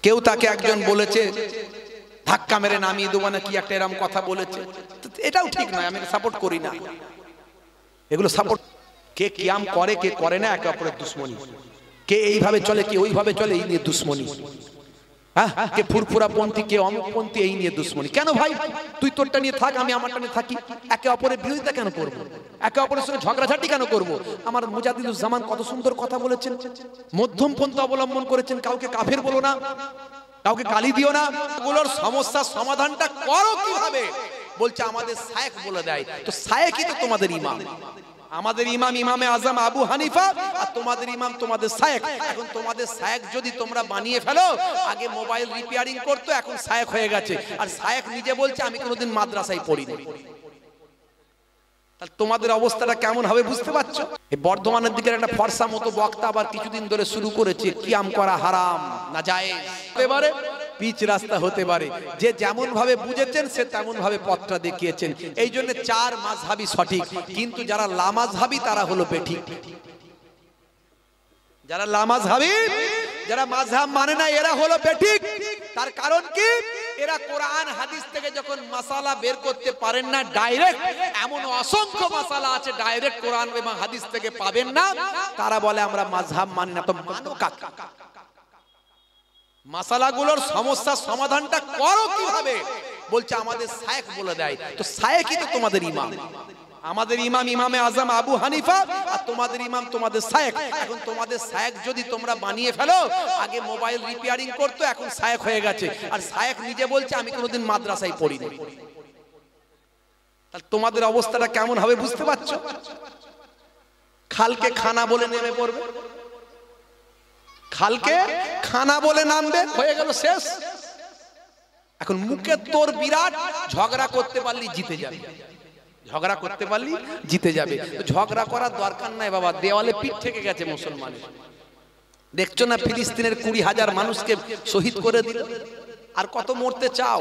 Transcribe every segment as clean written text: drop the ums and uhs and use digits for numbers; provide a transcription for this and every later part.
কেউ তাকে একজন বলেছে ধাক্কা মেরে নামিয়ে দেবো না কি একটা এরকম কথা বলেছে, এটাও ঠিক নয়, আমি সাপোর্ট করি না এগুলো। সাপোর্ট কে কিয়াম করে কে করে না একে অপরের দুশ্মনী, কে এইভাবে চলে কে ওইভাবে চলে এই নিয়ে দুশ্মনী, হ্যাঁ কে ফুরফুরা পন্থী কে অমুক পন্থী এই নিয়ে দুশ্মনী। কেন ভাই তুই তোরটা নিয়ে থাক আমি আমারটা নিয়ে থাকি, একে অপরের বিরোধিতা কেন করবো, একে অপরের সঙ্গে ঝগড়াঝাটি কেন করবো? আমার মুজাদ্দিদুজ্জামান কত সুন্দর কথা বলেছেন, মধ্যম পন্থা অবলম্বন করেছেন, কাউকে কাফের বলো না, কাউকে গালি দিও না, এগুলোর সমস্যার সমাধানটা করো কিভাবে? বলছে আমাদের শায়েখ বলে দেয়, তো শায়েখই তো তোমাদের ইমাম, আমাদের ইমাম ইমামে আজম আবু হানিফা, আর তোমাদের ইমাম তোমাদের শায়েখ। এখন তোমাদের শায়েখ যদি তোমরা বানিয়ে ফেলো, আগে মোবাইল রিপেয়ারিং করতো এখন শায়েখ হয়ে গেছে, আর শায়েখ নিজে বলছে আমি কোনোদিন মাদ্রাসায় পড়িনি, তাহলে তোমাদের অবস্থাটা কেমন হবে বুঝতে পারছো? এই বর্ধমানের দিকের একটা ফর্সা মতো বক্তা আবার কিছুদিন ধরে শুরু করেছে কিয়াম করা হারাম না জায়েজ, এবারে পিচ রাস্তা হতে পারে, যে যেমন ভাবে বুঝেছেন সে তেমন ভাবে পথটা দেখিয়েছেন। এই জন্য চার মাযহাবী সঠিক, কিন্তু যারা লামাযহাবী তারা হলো বেঠিক। যারা লামাযহাবী, যারা মাযহাব মানে না, এরা হলো বেঠিক। তার কারণ কি? এরা কোরআন হাদিস থেকে যখন মাসালা বের করতে পারেন না ডাইরেক্ট, এমন অসংখ্য মাসালা আছে ডাইরেক্ট কোরআন এবং হাদিস থেকে পাবেন না, তারা বলে আমরা মাযহাব মানি না। তো মানো কাকে? মাসালাগুলোর সমস্যার সমাধানটা করো কিভাবে? বলছে আমাদের শায়েখ বলে দেয়, তো শায়েখই তো তোমাদের ইমাম, আমাদের ইমাম ইমামে আজম আবু হানিফা, আর তোমাদের ইমাম তোমাদের শায়েখ। এখন তোমাদের শায়েখ যদি তোমরা বানিয়ে ফেলো, আগে মোবাইল রিপেয়ারিং করতো এখন শায়েখ হয়ে গেছে, আর শায়েখ নিজে বলছে আমি কোনোদিন মাদ্রাসায় পড়িনি, তাহলে তোমাদের অবস্থাটা কেমন হবে বুঝতে পারছো? খালকে খানা বলে নেমে পড়বে, খালকে খানা বলে নামবে, হয়ে গেল শেষ। এখন মুখে তোর বিরাট, ঝগড়া করতে পারলি জিতে যাবে, ঝগড়া করতে পারলি জিতে যাবে। ঝগড়া করার দরকার নাই বাবা, দেওয়ালে পিঠ থেকে গেছে মুসলমানের। দেখছো না ফিলিস্তিনের 20,000 মানুষকে শহীদ করে দিল, আর কত মরতে চাও,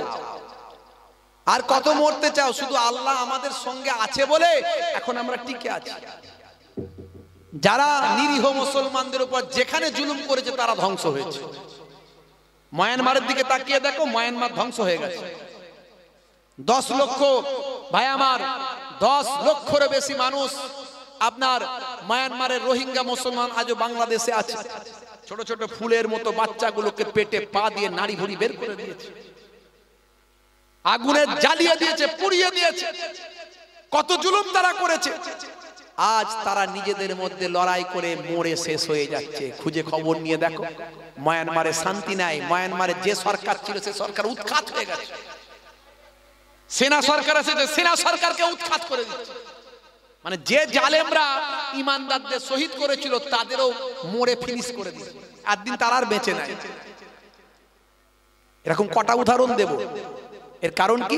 আর কত মরতে চাও? শুধু আল্লাহ আমাদের সঙ্গে আছে বলে এখন আমরা টিকে আছি। যারা নিরীহ মুসলমানদের উপর যেখানে জুলুম করেছে তারা ধ্বংস হয়েছে। মায়ানমারের দিকে তাকিয়ে দেখো, মায়ানমার ধ্বংস হয়ে গেছে। 10 লক্ষ ভাই আমার, 10 লক্ষের বেশি মানুষ আপনার মায়ানমারের রোহিঙ্গা মুসলমান আজও বাংলাদেশে আছে। ছোট ছোট ফুলের মতো বাচ্চাগুলোকে পেটে পা দিয়ে নাড়ি ভুড়ি বের করে দিয়েছে, আগুনে জ্বালিয়ে দিয়েছে, পুড়িয়ে দিয়েছে। কত জুলুম তারা করেছে। আজ তারা নিজেদের মধ্যে লড়াই করে মরে শেষ হয়ে যাচ্ছে। খুঁজে খবর নিয়ে দেখো, মায়ানমারে শান্তি নাই। মায়ানমারে যে সরকার ছিল সে সরকার উৎখাত হয়ে গেছে। সেনা সরকার এসেছে, সেনা সরকারকে উৎখাত করে দিচ্ছে। মানে যে জালেমরা ইমানদারদের শহীদ করেছিল তাদেরও মরে ফিনিশ করে দিচ্ছে। একদিন তারা আর বেঁচে নাই। এরকম কটা উদাহরণ দেব। এর কারণ কি?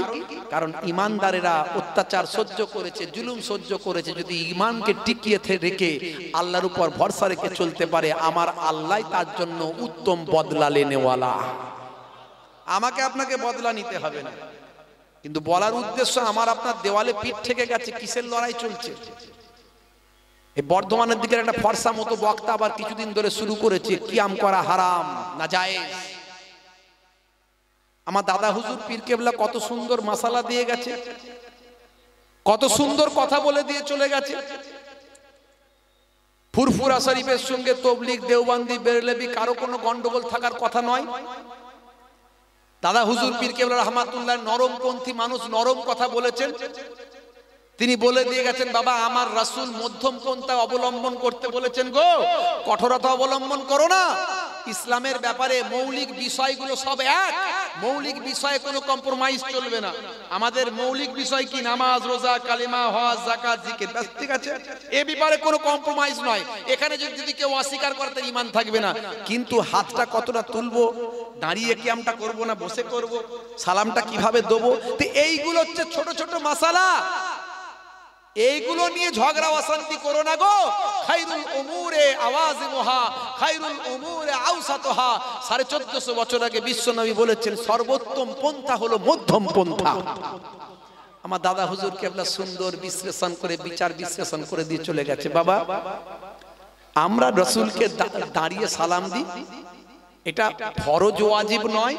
কারণ ইমানদারেরা অত্যাচার সহ্য করেছে, জুলুম সহ্য করেছে। যদি ইমানকে টিকিয়ে রেখে আল্লাহর উপর ভরসা রেখে চলতে পারে, আমার আল্লাহ তার জন্য উত্তম বদলা লেনেওয়ালা। আমাকে আপনাকে বদলা নিতে হবে না, কিন্তু বলার উদ্দেশ্য আমার আপনার দেওয়ালে পিঠ থেকে গেছে, কিসের লড়াই চলছে? এই বর্ধমানের দিকের একটা ফর্সা মতো বক্তা আবার কিছুদিন ধরে শুরু করেছে কিয়াম করা হারাম না জায়েজ। আমার দাদা হুজুর পীর কেবলা কত সুন্দর মাসালা দিয়ে গেছে, কত সুন্দর কথা বলে দিয়ে চলে গেছে। ফুরফুরা শরীফের সঙ্গে তবলিগ, দেওবন্দি, বেরলভী কারো কোনো গন্ডগোল থাকার কথা নয়। দাদা হুজুর পীর কেবলা রহমাতুল্লাহ নরমপন্থী মানুষ, নরম কথা বলেছেন। তিনি বলে দিয়ে গেছেন, বাবা আমার রাসূল মধ্যম পন্থা অবলম্বন করতে বলেছেন গো, কঠোরতা অবলম্বন করো না। ইসলামের ব্যাপারে মৌলিক বিষয়গুলো সব এক, মৌলিক বিষয়ে কোনো কম্প্রোমাইজ চলবে না। আমাদের মৌলিক বিষয় কি? নামাজ, রোজা, কালিমা, হজ, যাকাত, জিকির, ব্যাস, ঠিক আছে? এ ব্যাপারে কোনো কম্প্রোমাইজ নয়। এখানে যদি কেউ অস্বীকার করে তার ঈমান থাকবে না। কিন্তু হাতটা কতটা তুলবো, দাঁড়িয়ে কিয়ামটা করব না বসে করব, সালামটা কিভাবে দেবো, তো এইগুলো হচ্ছে ছোট ছোট মাসালা। এইগুলো নিয়ে ঝগড়া অশান্তি করো না গো। খায়রুল উমুরে আওয়াজিমুহা, খায়রুল উমুরে আওসাতুহা। 1450 বছর আগে বিশ্বনবী বলেছেন সর্বোত্তম পন্থা হলো মধ্যম পন্থা। আমার দাদা হুজুর কেবলা সুন্দর বিশ্লেষণ করে, বিচার বিশ্লেষণ করে দিয়ে চলে গেছে। বাবা আমরা রাসূলকে দাঁড়িয়ে সালাম দিই, এটা ফরজ ওয়াজিব নয়।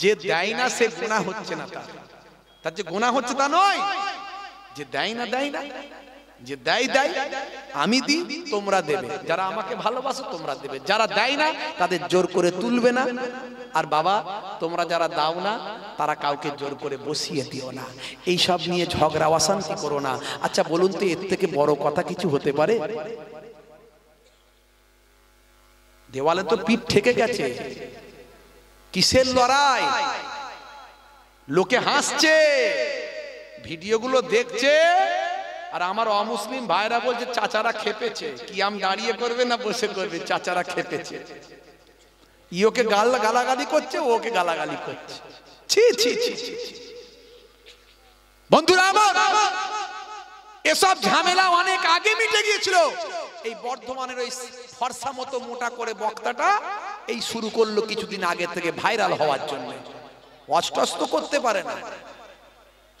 যে দেয় না সে গুনাহ হচ্ছে না, তার যে গুনাহ হচ্ছে তা নয়। যে দেয় না দেয় না, যে দেয় দেয়। আমি দিই, তোমরা দেবে। যারা আমাকে ভালোবাসো তোমরা দেবে, যারা দেয় না তাদের জোর করে তুলবে না। আর বাবা, তোমরা যারা দাও না তারা কাউকে জোর করে বসিয়ে দিও না। এই সব নিয়ে ঝগড়া অশান্তি করো না। আচ্ছা বলুন তো, এর থেকে বড় কথা কিছু হতে পারে? দেওয়ালে তো পিঠ ঠেকে গেছে, কিসের লড়াই? লোকে হাসছে, ভিডিওগুলো দেখছে, আর আমার অমুসলিম ভাইরা বলছে চাচারা খেপেছে। কিয়াম দাঁড়িয়ে করবে না বসে করবে? চাচারা খেপেছে। ইওকে গালাগালি করছে, ওকে গালাগালি করছে। ছি ছি ছি ছি। বন্ধুরা আমার, এসব ঝামেলা অনেক আগে মিটে গিয়েছিল। এই বর্ধমানের ওই ফর্সা মতো মোটা করে বক্তাটা এই শুরু করলো কিছুদিন আগে থেকে ভাইরাল হওয়ার জন্য। অস্টস্ত করতে পারে না,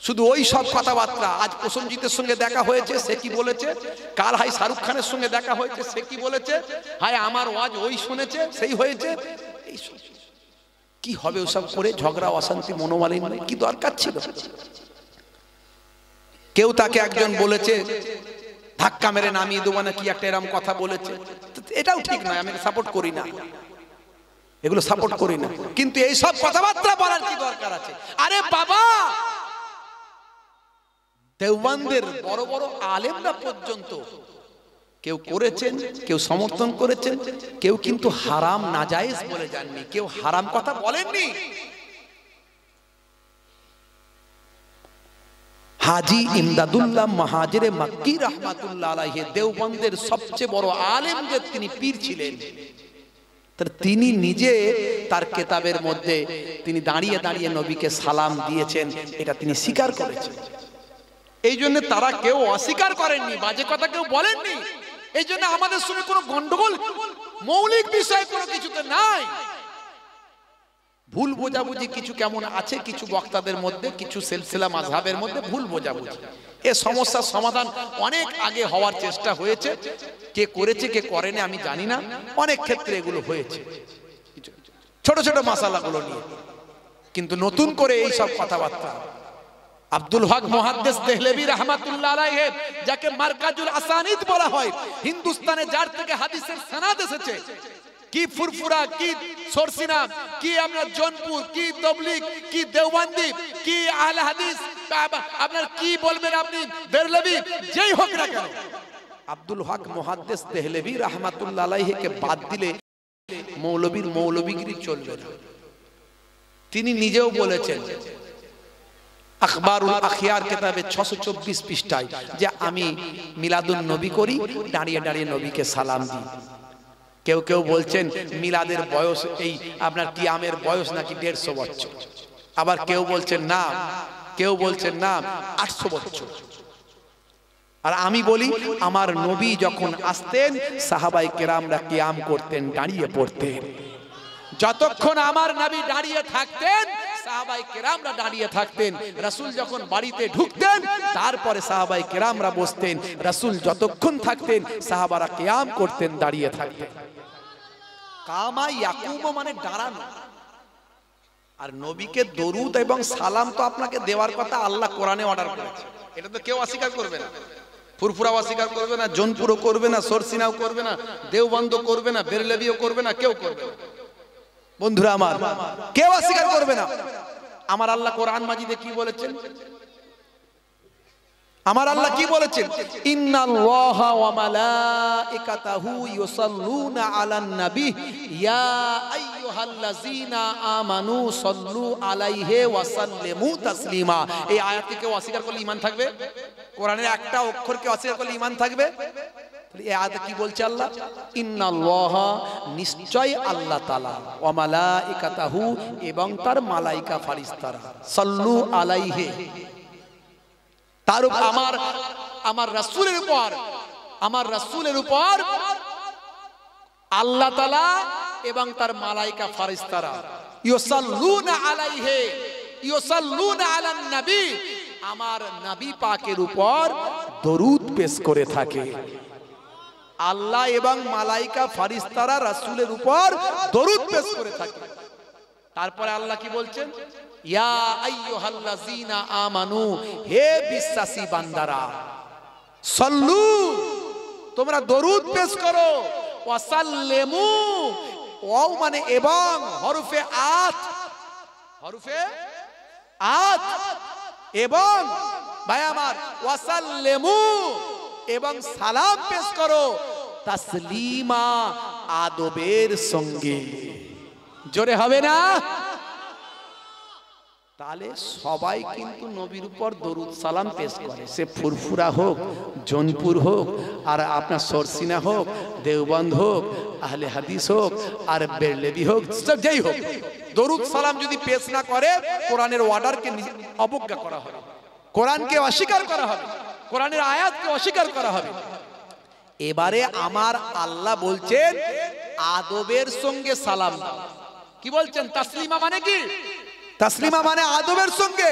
শুধু ওই সব কথাবার্তা। আজ প্রসেনজিতের সঙ্গে দেখা হয়েছে, সে কি বলেছে? কাল হাই শাহরুখ খানের সঙ্গে দেখা হয়েছে, সে কি বলেছে? হাই আমার ওয়াজ ওই শুনেছে, সেই হয়েছে। এই কি হবে ওসব করে? ঝগড়া অশান্তি মনোমালিন্য কি দরকার ছিল? কেউ তাকে একজন বলেছে ধাক্কা মেরে নামিয়ে দেবো না কি একটা এরকম কথা বলেছে। এটাও ঠিক নয়, আমি সাপোর্ট করি না, এগুলো সাপোর্ট করি না। কিন্তু এই সব কথাবার্তা বলার কি দরকার আছে? আরে বাবা, দেওবন্দের বড় বড় আলেমরা পর্যন্ত কেউ করেছেন, কেউ সমর্থন করেছেন, কেউ কিন্তু হারাম নাজায়েজ বলে যাননি, কেউ হারাম কথা বলেননি। হাজি ইমদাদুল্লাহ মাহাজিরে মক্কি রাহমাতুল্লাহ আলাইহি দেওবন্দের সবচেয়ে বড় আলেম, যে তিনি পীর ছিলেন, তিনি নিজে তার কিতাবের মধ্যে তিনি দাঁড়িয়ে দাঁড়িয়ে নবীকে সালাম দিয়েছেন, এটা তিনি স্বীকার করেছেন। এই জন্য তারা কেউ অস্বীকার করেননি, বাজে কথা কেউ বলেননি। এই জন্য আমাদের সঙ্গে কোনো গন্ডগোল মৌলিক বিষয় কোনো কিছুতে নাই। ভুল বোঝাবুঝি কিছু কেমন আছে কিছু বক্তাদের মধ্যে, কিছু সিলসিলা মাযহাবের মধ্যে ভুল বোঝাবুঝি। এই সমস্যার সমাধান অনেক আগে হওয়ার চেষ্টা হয়েছে। কে করেছে কে করেনি আমি জানি না, অনেক ক্ষেত্রে এগুলো হয়েছে ছোট ছোট মাসালাগুলো নিয়ে। কিন্তু নতুন করে এই সব কথাবার্তা, আব্দুল হক মুহাদ্দিস দেহলেভি রাহমাতুল্লাহ আলাইহি, যাকে মারকাজুল আসানিদ বলা হয়, হিন্দুস্তানে যার থেকে হাদিসের সনদ এসেছে, কি ফুরফুরা, কি সরসিনা, কি আপনার জৌনপুর, কি তবলিগ, কি দেওবন্দি, কি আহলে হাদিস, আপনার কি বলবেন আপনি বেরলভি, যেই হোক না কেন, আব্দুল হক মুহাদ্দিস দেহলেভি রাহমাতুল্লাহ আলাইহি কে বাদ দিলে মৌলবীর মৌলবীগিরি চলবে না। তিনি নিজেও বলেছেন আখবারুল আখিয়ার কিতাবে 624 পৃষ্ঠায় যে আমি মিলাদুন নবী করি, দাঁড়িয়ে দাঁড়িয়ে নবীকে সালাম দিই। কেউ কেউ বলছেন মিলাদের বয়স এই আপনার কিয়ামের বয়স নাকি 150 বছর, আবার কেউ বলছেন না, কেউ বলছেন না 800 বছর। আর আমি বলি আমার নবী যখন আসতেন সাহাবায়ে কেরামরা কিয়াম করতেন, দাঁড়িয়ে পড়তেন। যতক্ষণ আমার নবী দাঁড়িয়ে থাকতেন সাহাবায়ে কেরামরা দাঁড়িয়ে থাকতেন। রাসূল যখন বাড়িতে ঢুকতেন তারপরে সাহাবায়ে কেরামরা বসতেন। রাসূল যতক্ষণ থাকতেন সাহাবারা কিয়াম করতেন, দাঁড়িয়ে থাকতেন। কামা ইয়াকুম মানে দাঁড়ানো। আর নবীকে দরুদ এবং সালাম তো আপনাকে দেওয়ার কথা আল্লাহ কোরআনে অর্ডার করেছে, এটা তো কেউ অস্বীকার করবে না। ফুরফুরাও অস্বীকার করবে না, জৌনপুরও করবে না, সরসিনাও করবে না, দেওবন্দ করবে না, বেরলভিও করবে না, কেউ করবে না। বন্ধুরা আমার, কেউ অস্বীকার করবে না। আমার আল্লাহ কোরআন মাজিদে কি বলেছেন? আমার আল্লাহ কি বলেছেন? ইন্নাল্লাহা ওয়া মালাইকাতাহু ইউসাল্লুনা আলান নবী ইয়া আইয়ুহাল্লাযীনা আমানু সাল্লু আলাইহি ওয়া সাল্লিমু তাসলিমা। এই আয়াতকে কেউ অস্বীকার করলে ঈমান থাকবে? কোরআনের একটা অক্ষরকে অস্বীকার করলে ঈমান থাকবে? এই আয়াতে কি বলছে আল্লাহ? ইন্নাল্লাহা, নিশ্চয় আল্লাহ তাআলা, ওয়া মালাইকাতাহু, এবং তার মালাইকা ফেরেশতারা, সাল্লু আলাইহি, তার আমার রাসূলের উপর, আমার রাসূলের উপর আল্লাহ তাআলা এবং তার মালাইকা ফেরেশতারা ইউসাল্লুনা আলাইহি, ইউসাল্লুনা আলান নবী, আমার নবী পাকের উপর দরুদ পেশ করে থাকে। আল্লাহ এবং মালাইকা ফারিস্তারা রাসূলের উপর দরুদ পেশ করে থাকে। তারপরে আল্লাহ কি বলছেন, ইয়া আইয়ুহাল্লাযীনা আমানু, হে বিশ্বাসী বান্দারা, সাল্লু, তোমরা দরুদ পেশ করো, ওয়া সাল্লিমু, ওয়াও মানে এবং, হরফে আত, হরফে আত, এবং ভাই আমার ওয়া সাল্লিমু, এবং সালাম পেশ করো, তাসলিমা, আদবের সঙ্গে। জোরে হবে না? তাহলে সবাই কিন্তু নবীর উপর দরুদ সালাম পেশ করে, সে ফুরফুরা হোক, জৌনপুর হোক, আর আপনার সরসিনা হোক, দেওবন্দ হোক, আহলে হাদিস হোক, আর বেরলেবি হোক, সব যেই হোক, দরুদ সালাম যদি পেশ না করে কোরআনের অর্ডারকে অবজ্ঞা করা হবে, কোরআনকে অস্বীকার করা হবে, কোরআনের আয়াতকে অস্বীকার করা হবে। এবারে আমার আল্লাহ বলছেন আদবের সঙ্গে সালাম দাও। কি বলছেন? তাসলিমা মানে কি? তাসলিমা মানে আদবের সঙ্গে।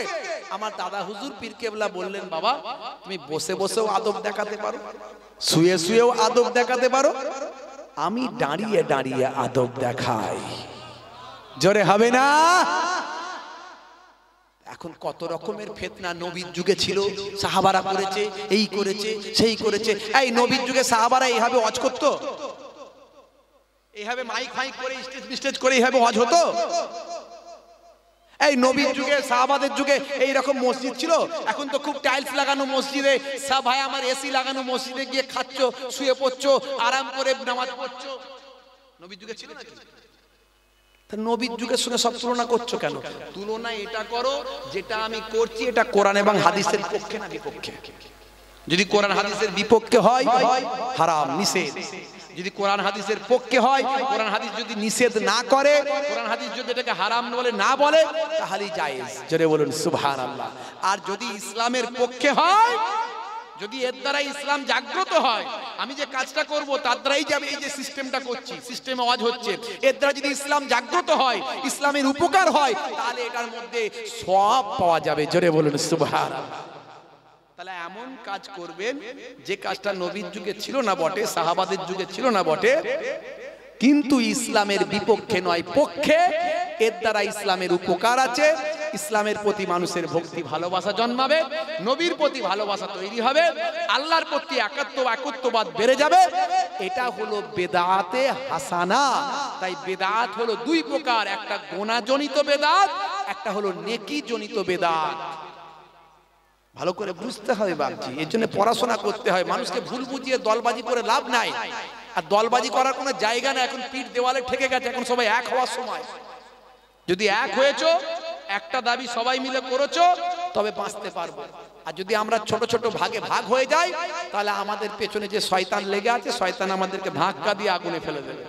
আমার দাদা হুজুর পীর কেবলা বললেন, বাবা তুমি বসে বসেও আদব দেখাতে পারো, শুয়ে শুয়েও আদব দেখাতে পারো, আমি দাঁড়িয়ে দাঁড়িয়ে আদব দেখাই। জোরে হবে না? এখন কত রকমের ফিতনা নবীর যুগে ছিল, সাহাবারা করেছে, এই করেছে, সেই করেছে। এই নবীর যুগে সাহাবারা এইভাবে ওয়াজ করতো? এইভাবে মাইক ফাইক করে স্টেজ করে এইভাবে ওয়াজ হতো? এই নবীর যুগে সাহাবাদের যুগে এই রকম মসজিদ ছিল? এখন তো খুব টাইলস লাগানো মসজিদে, সব ভাই আমার এসি লাগানো মসজিদে গিয়ে খাচ্ছ, শুয়ে পড়ছো, আরাম করে নামাজ পড়ছো। নবীর যুগে ছিল নাকি? নবীর যুগের সঙ্গে সব তুলনা করছো কেন? তুলনা এটা করো যেটা আমি করছি এটা কোরআন এবং হাদিসের পক্ষে না বিপক্ষে। যদি কোরআন হাদিসের বিপক্ষে হয় হারাম, নিষেধ। যদি কোরআন হাদিসের পক্ষে হয়, কোরআন হাদিস যদি নিষেধ না করে, কোরআন হাদিস যদি এটাকে হারাম বলে না বলে, তাহলেই জায়েজ। জোরে বলুন সুবহানাল্লাহ। আর যদি ইসলামের পক্ষে হয়, যদি এর দ্বারা ইসলাম জাগ্রত হয়, আমি যে কাজটা করব তার দ্বারাই যাবে, এই যে সিস্টেমটা করছি, সিস্টেমে ওয়াজ হচ্ছে, এর দ্বারা যদি ইসলাম জাগ্রত হয়, ইসলামের উপকার হয়, তাহলে এটার মধ্যে সওয়াব পাওয়া যাবে। জোরে বলুন সুবহানাল্লাহ। তাহলে এমন কাজ করবেন যে কাজটা নবীর যুগে ছিল না বটে, সাহাবাদের যুগে ছিল না বটে, কিন্তু ইসলামের বিপক্ষে নয়, পক্ষে। এর দ্বারা ইসলামের উপকার আছে, ইসলামের প্রতি মানুষের ভক্তি ভালোবাসা জন্মাবে, নবীর প্রতি ভালোবাসা তৈরি হবে, আল্লাহর প্রতি একত্ববাদ বেড়ে যাবে। এটা হলো বেদাতে হাসানা। তাই বেদাত হলো দুই প্রকার, একটা গুনাহজনিত বেদাত, একটা হলো নেকি জনিত বেদাত। ভালো করে বুঝতে হবে বাপজি, এর জন্য পড়াশোনা করতে হয়। মানুষকে ভুল বুঝিয়ে দলবাজি করে লাভ নাই, আর দলবাজি করার কোনো জায়গা না। এখন পিঠ দেওয়ালে ঠেকে গেছে, এখন সবাই এক হওয়ার সময়। যদি এক হয়েছো, একটা দাবি সবাই মিলে করেছো, তবে বাঁচতে পারবো। আর যদি আমরা ছোট ছোট ভাগে ভাগ হয়ে যাই, তাহলে আমাদের পেছনে যে শয়তান লেগে আছে, শয়তান আমাদেরকে ধাক্কা দিয়ে আগুনে ফেলে দেবে।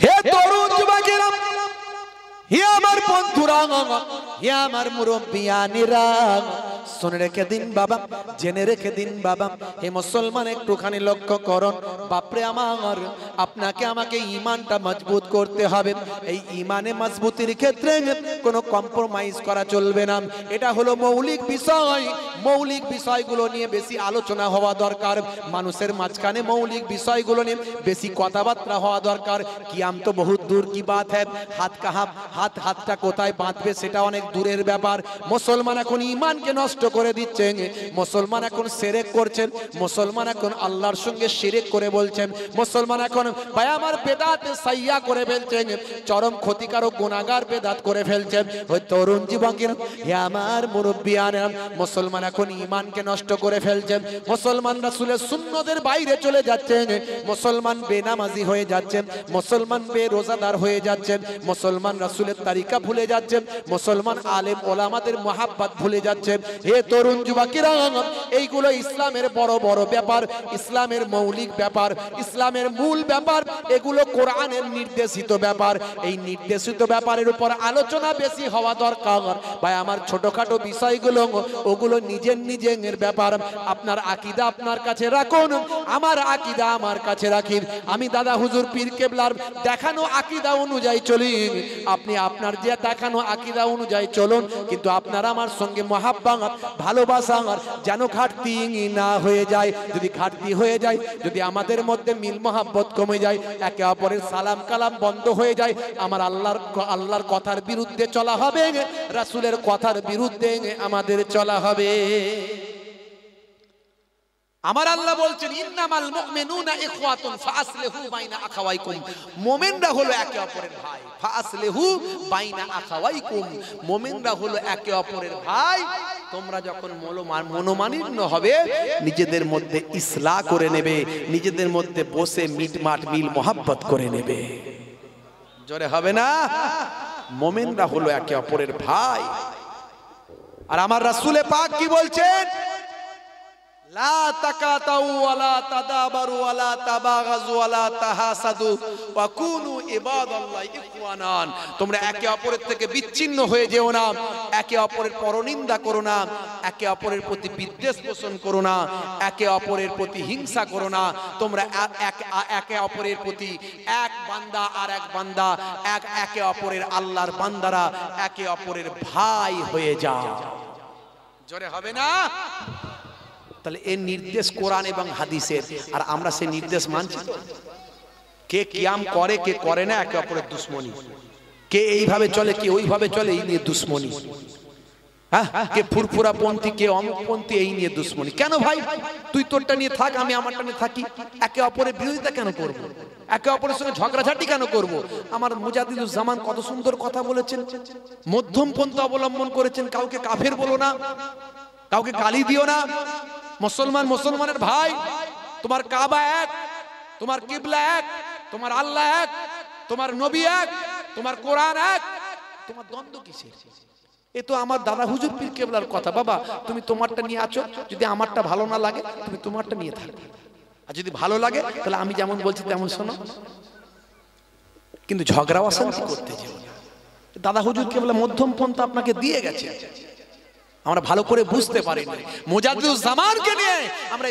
হে তরুণ যুবকেরা, হে আমার বন্ধুরা, হে আমার মুরব্বিয়ানেরা, শুনে রেখে দিন বাবা, জেনে রেখে দিন বাবা। হে মুসলমান, একটুখানি লক্ষ্য করুন। বাপরে আমার, আপনাকে আমাকে ঈমানটা মজবুত করতে হবে। এই ঈমানে মজবুতির ক্ষেত্রে কোনো কম্প্রোমাইজ করা চলবে না। এটা হলো মৌলিক বিষয়। মৌলিক বিষয়গুলো নিয়ে বেশি আলোচনা হওয়া দরকার। মানুষের মাঝখানে মৌলিক বিষয়গুলো নিয়ে বেশি কথাবার্তা হওয়া দরকার। কিয়াম তো বহুত দূর কি বাত হ্যায়, হাত কাহা, হাতটা কোথায় বাঁধবে সেটা অনেক দূরের ব্যাপার। মুসলমান এখন ঈমানকে নষ্ট করে দিচ্ছেন, মুসলমান এখন শিরক করছেন, মুসলমান এখন আল্লাহর সঙ্গে শিরক করে বলছেন, মুসলমান এখন ভাই আমার বেদাত সাইয়া করে ফেলছেন, চরম ক্ষতিকারক গুনাহগার বেদাত করে ফেলছেন। ওই তরুণ যুবকেরা, হে আমার মুরব্বিয়ানেরা, মুসলমান এখন ঈমানকে নষ্ট করে ফেলছেন। মুসলমান রাসূলের সুন্নতের বাইরে চলে যাচ্ছেন, মুসলমান বেনামাজি হয়ে যাচ্ছেন, মুসলমান বেরোজাদার হয়ে যাচ্ছেন, মুসলমান রাসূলের তরিকা ভুলে যাচ্ছেন, মুসলমান আলেম ওলামাদের মহাব্বত ভুলে যাচ্ছেন। হে তরুণ যুবকেরা, এইগুলো ইসলামের বড় বড় ব্যাপার, ইসলামের মৌলিক ব্যাপার, ইসলামের মূল ব্যাপার। এগুলো কোরআনের নির্দেশিত ব্যাপার। এই নির্দেশিত ব্যাপারের উপর আলোচনা বেশি হওয়া দরকার। ভাই আমার ছোটখাটো বিষয়গুলো, ওগুলো নিজের ব্যাপার। আপনার আকীদা আপনার কাছে রাখুন, আমার আকীদা আমার কাছে রাখি। আমি দাদা হুজুর পীর কেবলার দেখানো আকীদা অনুযায়ী চলি, আপনি আপনার যে দেখানো আকীদা অনুযায়ী চলুন। কিন্তু আপনারা আমার সঙ্গে মহাব্বত ভালোবাসা যেন ঘাটতি না হয়ে যায়। যদি ঘাটতি হয়ে যায়, যদি আমাদের মধ্যে মিল মহাব্বত কমে যায়, একে অপরের সালাম কালাম বন্ধ হয়ে যায়, আমার আল্লাহর কথার বিরুদ্ধে চলা হবে, রাসূলের কথার বিরুদ্ধে আমাদের চলা হবে। আমার আল্লাহ বলছেন ইন্নামাল মুমিনুনা ইখওয়াতুন ফাআসলিহু বাইনা আখাওয়াইকুম, মুমিনরা হলো একে অপরের ভাই। ফাআসলিহু বাইনা আখাওয়াইকুম, মুমিনরা হলো একে অপরের ভাই। তোমরা যখন মনোমালিন্য হবে, নিজেদের মধ্যে ইসলাহ করে নেবে, নিজেদের মধ্যে বসে মিটমাট মিল মোহাব্বত করে নেবে। জোরে হবে না? মুমিনরা হলো একে অপরের ভাই। আর আমার রাসূলে পাক কি বলছেন? লা তাকাতাউ ওয়ালা তাদাবারু ওয়ালা তাবাগাজু ওয়ালা তাহাসাদু ওয়া কুনু ইবাদাল্লাহি ইখওয়ানান। তোমরা একে অপরের থেকে বিচ্ছিন্ন হয়ে যেও না, একে অপরের পরনিন্দা করো না, একে অপরের প্রতি বিদ্বেষ পোষণ করো না, একে অপরের প্রতি হিংসা করো না। তোমরা একে অপরের প্রতি এক বান্দা আর এক বান্দা, একে অপরের আল্লাহর বান্দারা, একে অপরের ভাই হয়ে যাও। জোরে হবে না? তাহলে এই নির্দেশ কোরআন এবং হাদিসের, আর আমরা সেই নির্দেশ মানছি তো? কে কিয়াম করে কে করে না, একে অপরের দুশ্মনী। কে এইভাবে চলে কে ওইভাবে চলে, এই নিয়ে দুশ্মনী। হ্যাঁ, কে ফুরফুরা পন্থী কে অমুক পন্থী, এই নিয়ে দুশ্মনী। কেন ভাই? তুই তোরটা নিয়ে থাক, আমি আমারটা নিয়ে থাকি। একে অপরের বিরোধিতা কেন করব? একে অপরের সঙ্গে ঝগড়াঝাটি কেন করব? আমার মুজাদ্দিদুজ্জামান কত সুন্দর কথা বলেছেন, মধ্যম পন্থা অবলম্বন করেছেন। কাউকে কাফের বলো না, কাউকে গালি দিও না। মুসলমান মুসলমানের ভাই। তোমার কাবা এক, তোমার কিবলা এক, তোমার আল্লাহ এক, তোমার নবী এক, তোমার কোরআন এক, তোমার দ্বন্দ্ব কিসের? এ তো আমার দাদা হুজুর পীর কেবলার কথা। বাবা তুমি তোমারটা নিয়ে আছো, যদি আমারটা ভালো না লাগে তুমি তোমারটা নিয়ে থাকবে, আর যদি ভালো লাগে তাহলে আমি যেমন বলছি তেমন শোনো, কিন্তু ঝগড়া অশান্তি করতে যেও না। দাদা হুজুর কেবলা মধ্যম পন্থা আপনাকে দিয়ে গেছে, আমরা ভালো করে বুঝতে পারি না। মুজাদ্দিদুজ্জামানকে নিয়ে আমরা